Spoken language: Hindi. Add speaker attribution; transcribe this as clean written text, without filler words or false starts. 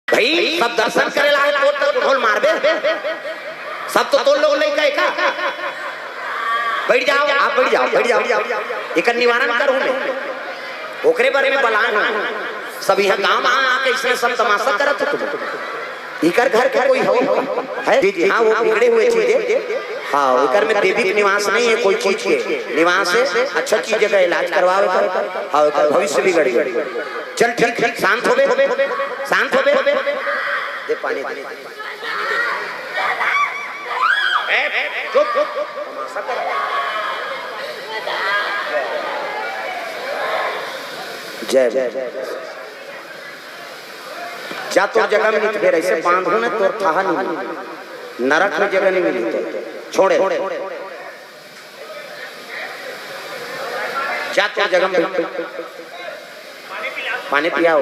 Speaker 1: भाई सब दर्शन करे ला तो ढोल मारबे सब तो लोग लेके आए का। बैठ जाओ आप, बैठ जाओ एक निवारण करूं मैं ओकरे बारे में बलान सब यहाँ गाँव आके इसने सब तमाशा करत तुम इकर घर के कोई हो है जी हाँ वो बिगड़े हुए चीजें हाँ इकर में देवी के निवास नहीं है कोई चीज के निवास है। अच्छा चीज जगह इलाज करवावे हाँ भविष्य बिगड़ गया। चल ठीक शांत हो दे पानी चुप तमाशा कर जय जा तो जगह में नहीं फिर ऐसे बांधो ना तो था नहीं नरक में जगह नहीं मिली छोड़े जा तो जगह में पानी पिया